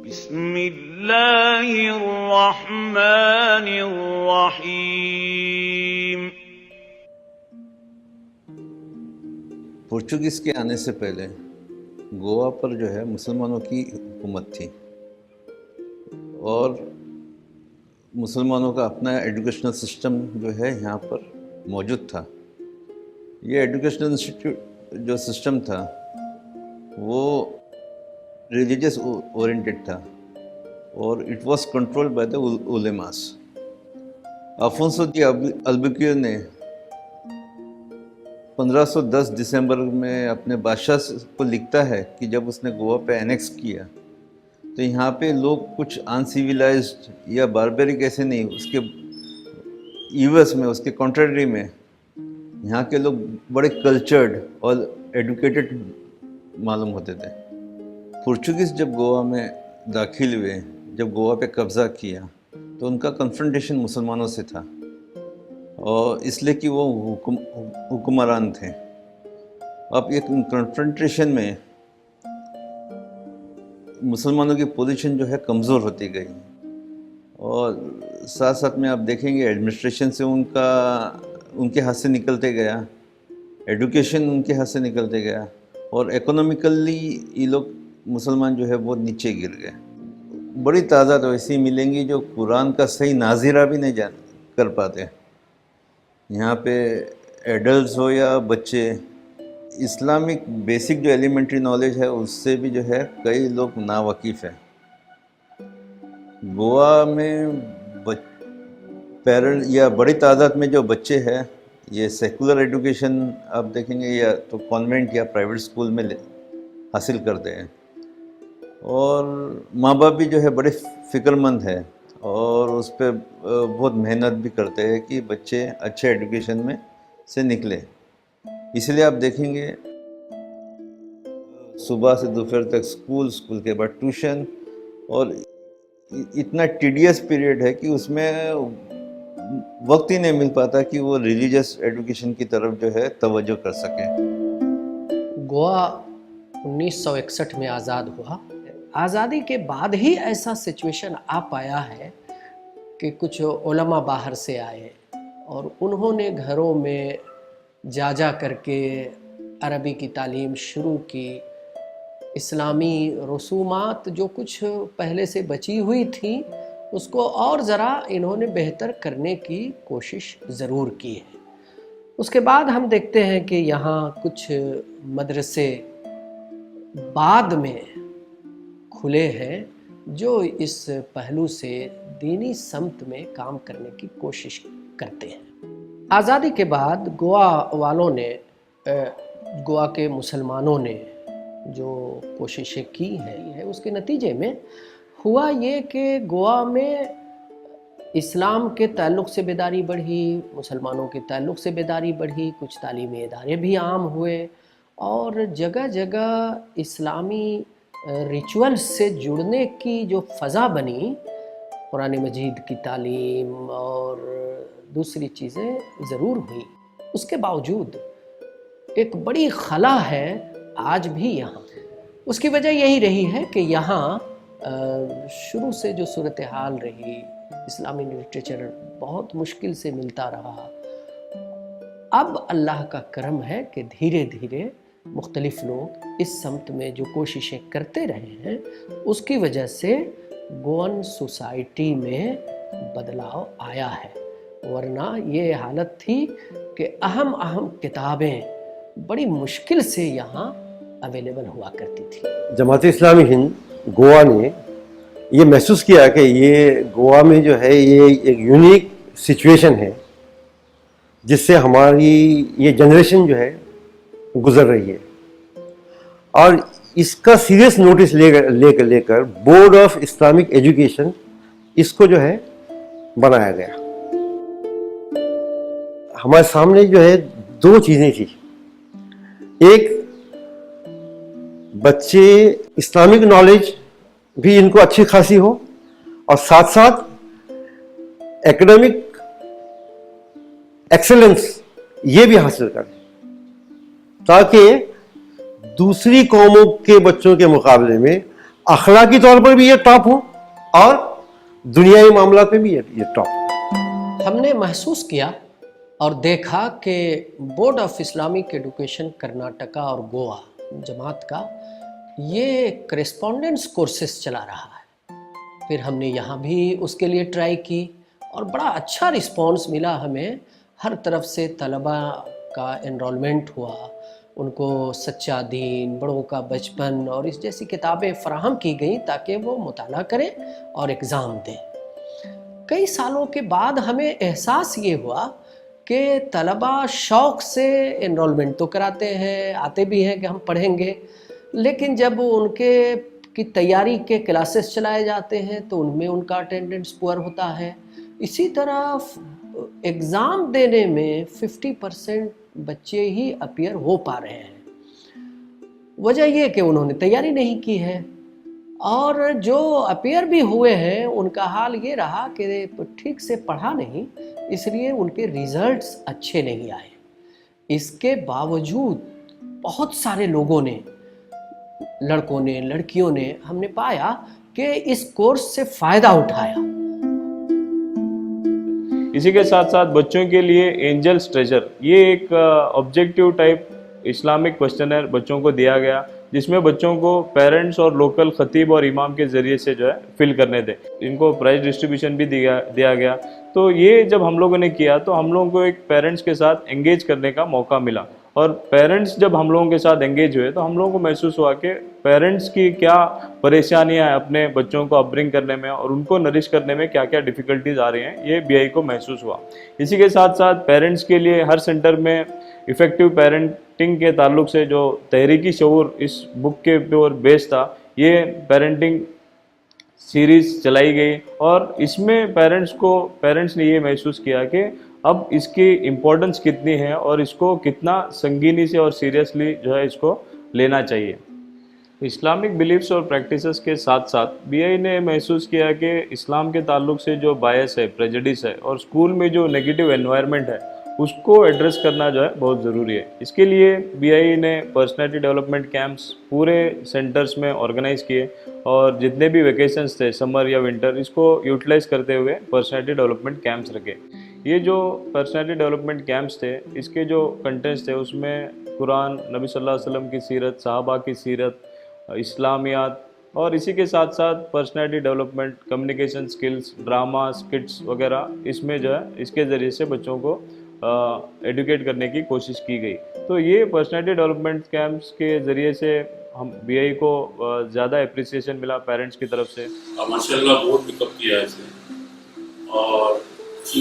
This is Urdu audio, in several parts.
بسم اللہ الرحمن الرحیم۔ پرتگیز کے آنے سے پہلے گوا پر جو ہے مسلمانوں کی حکومت تھی اور مسلمانوں کا اپنا ایجوکیشنل سسٹم جو ہے یہاں پر موجود تھا۔ یہ ایجوکیشنل جو سسٹم تھا وہ ریلیجیس اورینٹڈ تھا اور it was controlled by the علماء۔ الفونسو دی البوکویر نے 1510 دسمبر میں اپنے بادشاہ کو لکھتا ہے کہ جب اس نے گوا پہ اینیکس کیا تو یہاں پہ لوگ کچھ ان سیویلائزڈ یا باربیرک ایسے نہیں، اس کے ایوس میں، اس کے کنٹریری میں یہاں کے لوگ بڑے کلچرڈ اور ایڈوکیٹڈ معلوم ہوتے تھے۔ پرتگیز جب گوا میں داخل ہوئے، جب گوا پہ قبضہ کیا تو ان کا کنفرنٹیشن مسلمانوں سے تھا، اور اس لیے کہ وہ حکمران تھے۔ اب ایک کنفرنٹیشن میں مسلمانوں کی پوزیشن جو ہے کمزور ہوتی گئی، اور ساتھ ساتھ میں آپ دیکھیں گے ایڈمنسٹریشن سے ان کے ہاتھ سے نکلتے گیا، ایڈوکیشن ان کے ہاتھ سے نکلتے گیا، اور اکنومیکلی یہ لوگ مسلمان جو ہے بہت نیچے گر گئے۔ بڑی تعداد ایسی ملیں گی جو قرآن کا صحیح ناظرہ بھی نہیں کر پاتے۔ یہاں پہ ایڈلٹس ہو یا بچے، اسلامک بیسک جو ایلیمنٹری نالج ہے اس سے بھی جو ہے کئی لوگ ناواقف ہیں۔ گوا میں پیرنٹ یا بڑی تعداد میں جو بچے ہیں یہ سیکولر ایڈوکیشن آپ دیکھیں گے یا تو کانوینٹ یا پرائیویٹ اسکول میں حاصل کرتے ہیں، اور ماں باپ بھی جو ہے بڑے فکر مند ہے اور اس پہ بہت محنت بھی کرتے ہیں کہ بچے اچھے ایڈوکیشن میں سے نکلے۔ اس لیے آپ دیکھیں گے صبح سے دوپہر تک اسکول کے بعد ٹیوشن، اور اتنا ٹیڈیس پیریڈ ہے کہ اس میں وقت ہی نہیں مل پاتا کہ وہ ریلیجیس ایڈوکیشن کی طرف جو ہے توجہ کر سکیں۔ گوا 1961 میں آزاد ہوا۔ آزادی کے بعد ہی ایسا سچویشن آ پایا ہے کہ کچھ علماء باہر سے آئے اور انہوں نے گھروں میں جا کر کے عربی کی تعلیم شروع کی۔ اسلامی رسومات جو کچھ پہلے سے بچی ہوئی تھیں اس کو اور ذرا انہوں نے بہتر کرنے کی کوشش ضرور کی ہے۔ اس کے بعد ہم دیکھتے ہیں کہ یہاں کچھ مدرسے بعد میں کھلے ہیں جو اس پہلو سے دینی سمت میں کام کرنے کی کوشش کرتے ہیں۔ آزادی کے بعد گوا والوں نے، گوا کے مسلمانوں نے جو کوششیں کی ہیں اس کے نتیجے میں ہوا یہ کہ گوا میں اسلام کے تعلق سے بیداری بڑھی، مسلمانوں کے تعلق سے بیداری بڑھی، کچھ تعلیمی ادارے بھی عام ہوئے، اور جگہ جگہ اسلامی ریچولز سے جڑنے کی جو فضا بنی، قرآن مجید کی تعلیم اور دوسری چیزیں ضرور ہوئی۔ اس کے باوجود ایک بڑی خلا ہے آج بھی یہاں۔ اس کی وجہ یہی رہی ہے کہ یہاں شروع سے جو صورتحال رہی، اسلامی لٹریچر بہت مشکل سے ملتا رہا۔ اب اللہ کا کرم ہے کہ دھیرے دھیرے مختلف لوگ اس سمت میں جو کوششیں کرتے رہے ہیں، اس کی وجہ سے گون سوسائٹی میں بدلاؤ آیا ہے، ورنہ یہ حالت تھی کہ اہم کتابیں بڑی مشکل سے یہاں اویلیبل ہوا کرتی تھی۔ جماعت اسلامی ہند گوا نے یہ محسوس کیا کہ یہ گوا میں جو ہے یہ ایک یونیک سچویشن ہے جس سے ہماری یہ جنریشن جو ہے گزر رہی ہے، اور اس کا سیریس نوٹس لے کر بورڈ آف اسلامک ایجوکیشن اس کو جو ہے بنایا گیا. ہمارے سامنے جو ہے دو چیزیں تھی. ایک بچے اسلامک نالج بھی ان کو اچھی خاصی ہو اور ساتھ ساتھ ایکڈیمک ایکسلنس یہ بھی حاصل کریں تاکہ دوسری قوموں کے بچوں کے مقابلے میں اخلاقی طور پر بھی یہ ٹاپ ہو اور دنیائی معاملات میں بھی یہ ٹاپ. ہم نے محسوس کیا اور دیکھا کہ board of Islamic education Karnataka اور گوا جماعت کا یہ کرسپونڈنس کورسز چلا رہا ہے. پھر ہم نے یہاں بھی اس کے لیے ٹرائی کی اور بڑا اچھا رسپانس ملا ہمیں. ہر طرف سے طلباء کا انرولمنٹ ہوا، ان کو سچا دین، بڑوں کا بچپن اور اس جیسی کتابیں فراہم کی گئیں تاکہ وہ مطالعہ کریں اور ایگزام دیں. کئی سالوں کے بعد ہمیں احساس یہ ہوا کہ طلباء شوق سے انرولمنٹ تو کراتے ہیں، آتے بھی ہیں کہ ہم پڑھیں گے، لیکن جب ان کی تیاری کے کلاسز چلائے جاتے ہیں تو ان میں ان کا اٹینڈنس پور ہوتا ہے. اسی طرح ایگزام دینے میں 50% بچے ہی اپیئر ہو پا رہے ہیں. وجہ یہ کہ انہوں نے تیاری نہیں کی ہے، اور جو اپیئر بھی ہوئے ہیں ان کا حال یہ رہا کہ ٹھیک سے پڑھا نہیں، اس لیے ان کے ریزلٹس اچھے نہیں آئے. اس کے باوجود بہت سارے لوگوں نے، لڑکوں نے، لڑکیوں نے، ہم نے پایا کہ اس کورس سے فائدہ اٹھایا. اسی کے ساتھ ساتھ بچوں کے لیے اینجلز ٹریجر یہ ایک آبجیکٹیو ٹائپ اسلامک کوشچنر بچوں کو دیا گیا، جس میں بچوں کو پیرنٹس اور لوکل خطیب اور امام کے ذریعے سے جو ہے فل کرنے تھے. ان کو پرائز ڈسٹریبیوشن بھی دیا گیا. تو یہ جب ہم لوگوں نے کیا تو ہم لوگوں کو ایک پیرنٹس کے ساتھ انگیج کرنے کا موقع ملا، اور پیرنٹس جب ہم لوگوں کے ساتھ انگیج ہوئے تو ہم لوگوں کو محسوس ہوا کہ پیرنٹس کی کیا پریشانیاں ہیں اپنے بچوں کو اپبرنگ کرنے میں اور ان کو نرش کرنے میں کیا کیا ڈیفیکلٹیز آ رہی ہیں، یہ بی آئی کو محسوس ہوا. اسی کے ساتھ ساتھ پیرنٹس کے لیے ہر سینٹر میں افیکٹو پیرنٹنگ کے تعلق سے جو تحریکی شعور اس بک کے اوپر بیس تھا، یہ پیرنٹنگ سیریز چلائی گئی، اور اس میں پیرنٹس نے یہ محسوس کیا کہ اب اس کی امپورٹنس کتنی ہے اور اس کو کتنا سنگینی سے اور سیریسلی جو ہے اس کو لینا چاہیے. اسلامک بلیفس اور پریکٹسز کے ساتھ ساتھ بی آئی نے محسوس کیا کہ اسلام کے تعلق سے جو بائس ہے، پریجڈس ہے، اور اسکول میں جو نیگیٹو انوائرمنٹ ہے اس کو ایڈریس کرنا جو ہے بہت ضروری ہے. اس کے لیے بی آئی نے پرسنالٹی ڈیولپمنٹ کیمپس پورے سینٹرز میں آرگنائز کیے، اور جتنے بھی ویکیشنز تھے سمر یا ونٹر، اس کو یوٹیلائز کرتے ہوئے پرسنالٹی ڈیولپمنٹ کیمپس رکھے. یہ جو پرسنالٹی ڈیولپمنٹ کیمپس تھے، اس کے جو کنٹینٹس تھے اس میں قرآن، نبی صلی اللہ علیہ وسلم کی سیرت، صحابہ کی سیرت، اسلامیات، اور اسی کے ساتھ ساتھ personality development, communication skills, drama, skits وغیرہ اس میں جو ہے اس کے ذریعے سے بچوں کو ایڈوکیٹ کرنے کی کوشش کی گئی. تو یہ پرسنالٹی ڈیولپمنٹ کیمپس کے ذریعے سے ہم بی آئی کو زیادہ اپریسیشن ملا پیرنٹس کی طرف سے. ماشاء اللہ بہت پک اپ کیا ہے اس نے، اور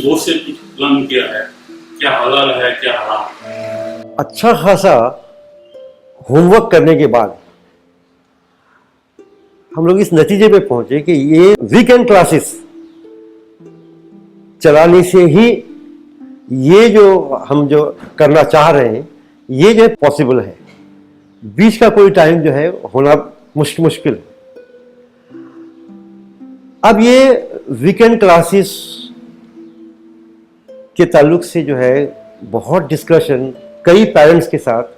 بہت سے پلان کیا ہے، کیا حلال ہے کیا حرام. اچھا خاصا ہوم ورک کرنے کے بعد ہم لوگ اس نتیجے پہ پہنچے کہ یہ ویکینڈ کلاسز چلانے سے ہی یہ جو ہم جو کرنا چاہ رہے ہیں یہ جو پاسبل ہے. بیچ کا کوئی ٹائم جو ہے ہونا مشکل. اب یہ ویکینڈ کلاسز کے تعلق سے جو ہے بہت ڈسکشن کئی پیرنٹس کے ساتھ،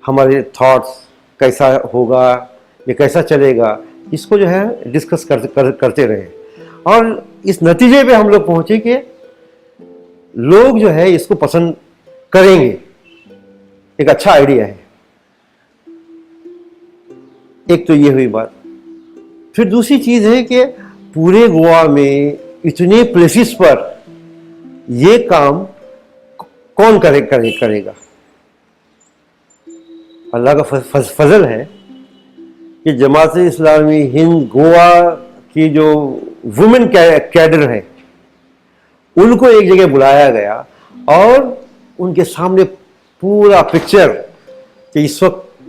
ہمارے تھاٹس کیسا ہوگا، یہ کیسا چلے گا، اس کو جو ہے ڈسکس کرتے رہے، اور اس نتیجے پہ ہم لوگ پہنچے کہ لوگ جو ہے اس کو پسند کریں گے. ایک اچھا آئیڈیا ہے. ایک تو یہ ہوئی بات. پھر دوسری چیز ہے کہ پورے گوا میں اتنے پلیسز پر یہ کام کون کرے گا. اللہ کا فضل ہے کہ جماعت اسلامی ہند گوا کی جو وومن کیڈر ہے ان کو ایک جگہ بلایا گیا، اور ان کے سامنے پورا پکچر کہ اس وقت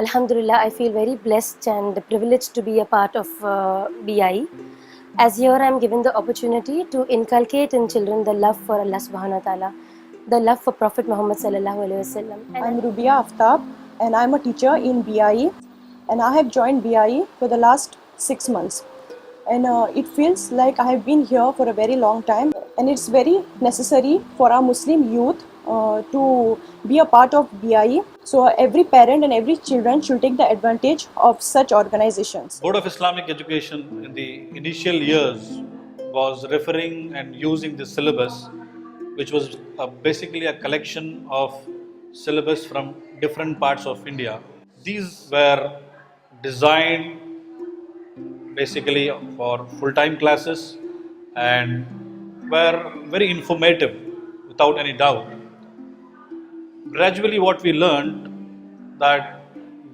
Alhamdulillah, I feel very blessed and privileged to be a part of BI. As here I am given the opportunity to inculcate in children the love for Allah subhanahu wa ta'ala, the love for Prophet Muhammad sallallahu alaihi wasallam. I'm Rubia Aftab and I'm a teacher in BI, and I have joined BI for the last 6 months. And it feels like I have been here for a very long time, and it's very necessary for our Muslim youth to be a part of BI. So every parent and every children should take the advantage of such organizations. Board of Islamic Education in the initial years was referring and using the syllabus, which was basically a collection of syllabus from different parts of India. These were designed basically for full-time classes and were very informative without any doubt. Gradually what we learned that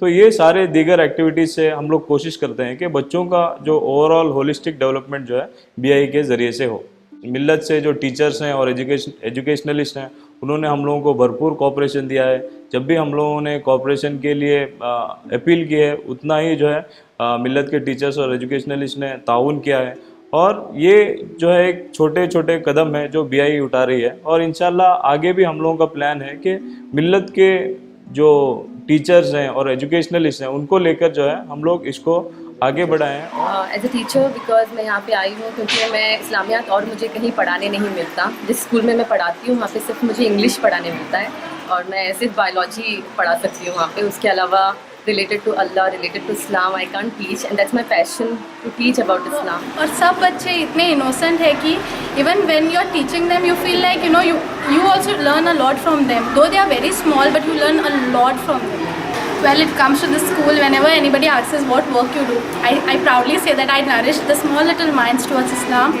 تو یہ سارے دیگر ایکٹیویٹیز سے ہم لوگ کوشش کرتے ہیں کہ بچوں کا جو اوور آل ہولسٹک ڈیولپمنٹ جو ہے BI کے ذریعے سے ہو. ملت سے جو ٹیچرس ہیں اور ایجوکیشنلسٹ ہیں انہوں نے ہم لوگوں کو بھرپور کوآپریشن دیا ہے. جب بھی ہم لوگوں نے کوآپریشن کے لیے اپیل کی ہے اتنا ہی جو ہے ملت کے ٹیچرس اور ایجوکیشنلسٹ نے تعاون کیا ہے. اور یہ جو ہے ایک چھوٹے چھوٹے قدم ہے جو BI اٹھا رہی ہے, اور انشاءاللہ آگے بھی ہم لوگوں کا پلان ہے کہ ملت کے جو ٹیچرز ہیں اور ایجوکیشنلسٹ ہیں ان کو لے کر جو ہے ہم لوگ اس کو آگے بڑھائیں. ایز اے ٹیچر بیکاز میں یہاں پہ آئی ہوں کیونکہ میں اسلامیات اور مجھے کہیں پڑھانے نہیں ملتا. جس اسکول میں پڑھاتی ہوں وہاں پہ صرف مجھے انگلش پڑھانے ملتا ہے اور میں صرف بایولوجی پڑھا سکتی ہوں وہاں پہ. اس کے علاوہ related to Allah, related to Islam, I can't teach, and that's my passion to teach about Islam. اور سب بچے اتنے innocent ہے کہ even when you are teaching them, you feel like you also learn a lot from them. Though they are very small, but you learn a lot from them. Well, it comes to the school, whenever anybody asks us what work you do, I proudly say that I nourish the small little minds towards Islam.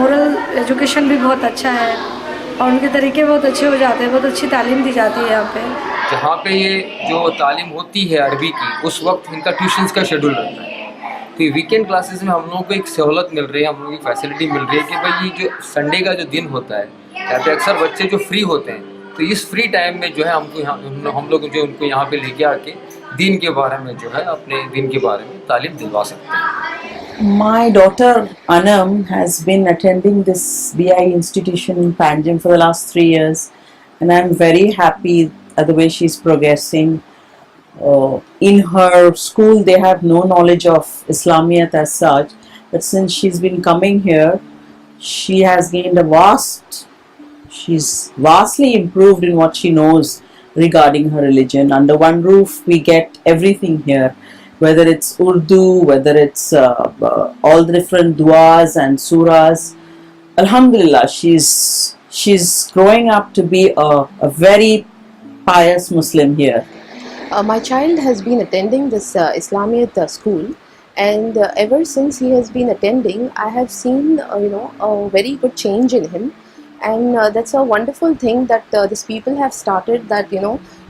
moral education بھی بہت اچھا ہے اور ان کے طریقے بہت اچھے ہو جاتے ہیں, بہت اچھی تعلیم دی جاتی ہے یہاں پہ. جہاں پہ یہ جو تعلیم ہوتی ہے عربی کی اس وقت ان کا ٹیوشنس کا شیڈول رہتا ہے. تو ویکینڈ کلاسز میں ہم لوگوں کو ایک سہولت مل رہی ہے, ہم لوگوں کی فیسلٹی مل رہی ہے کہ بھائی یہ جو سنڈے کا جو دن ہوتا ہے کہتے ہیں اکثر بچے جو فری ہوتے ہیں تو اس فری ٹائم میں جو ہے ہم لوگ جو ان کو یہاں پہ لے کے آ کے دین کے بارے میں جو ہے اپنے دین کے بارے میں تعلیم دلوا سکتے ہیں. My daughter Anam has been attending this BI institution in Panjim for the last 3 years, and I'm very happy at the way she's progressing. In her school they have no knowledge of Islamiyat as such, but since she's been coming here, she has gained she's vastly improved in what she knows regarding her religion. Under one roof we get everything here, whether it's Urdu, whether it's all the different duas and surahs. Alhamdulillah, she's growing up to be a very pious Muslim here. My child has been attending this Islamiyat school, and ever since he has been attending, I have seen a very good change in him, and that's a wonderful thing that these people have started. That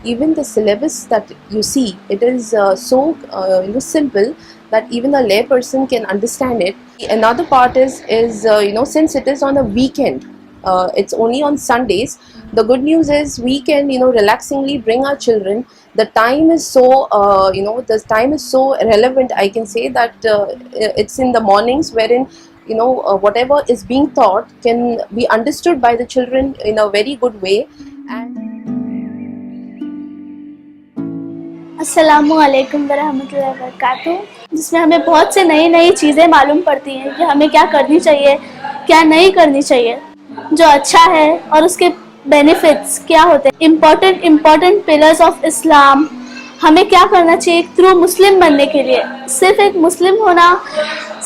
even the syllabus that you see, it is so simple that even a lay person can understand it. Another part is since it is on a weekend, it's only on Sundays. The good news is we can relaxingly bring our children. The time is so the time is so relevant. I can say that it's in the mornings wherein whatever is being taught can be understood by the children in a very good way. And السلام علیکم ورحمۃ اللہ وبرکاتہ, جس میں ہمیں بہت سے نئی چیزیں معلوم پڑتی ہیں کہ ہمیں کیا کرنی چاہیے, کیا نہیں کرنی چاہیے, جو اچھا ہے اور اس کے بینیفٹس کیا ہوتے ہیں, امپورٹنٹ پلرز آف اسلام, ہمیں کیا کرنا چاہیے تھرو مسلم بننے کے لیے. صرف ایک مسلم ہونا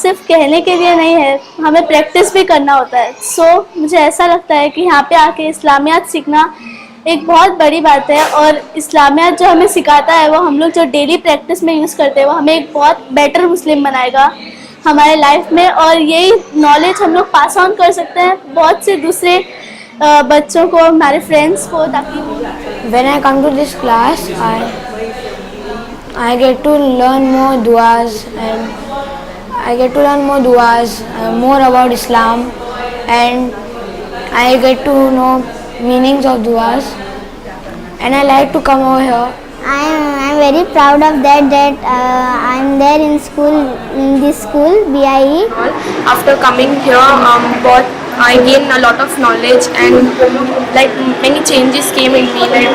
صرف کہنے کے لیے نہیں ہے, ہمیں پریکٹس بھی کرنا ہوتا ہے. سو مجھے ایسا لگتا ہے کہ یہاں پہ آ کے اسلامیات سیکھنا ایک بہت بڑی بات ہے, اور اسلامیات جو ہمیں سکھاتا ہے وہ ہم لوگ جو ڈیلی پریکٹس میں یوز کرتے ہیں وہ ہمیں ایک بہت بیٹر مسلم بنائے گا ہمارے لائف میں, اور یہی نالج ہم لوگ پاس آن کر سکتے ہیں بہت سے دوسرے بچوں کو, ہمارے فرینڈس کو, تاکہ When I come to this class, I get to learn more duas, more about Islam, and I get to know meanings of duas, and I like to come over here. I'm very proud of that I'm there in this school BIE. After coming here, I gained a lot of knowledge, and like many changes came in me. Like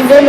even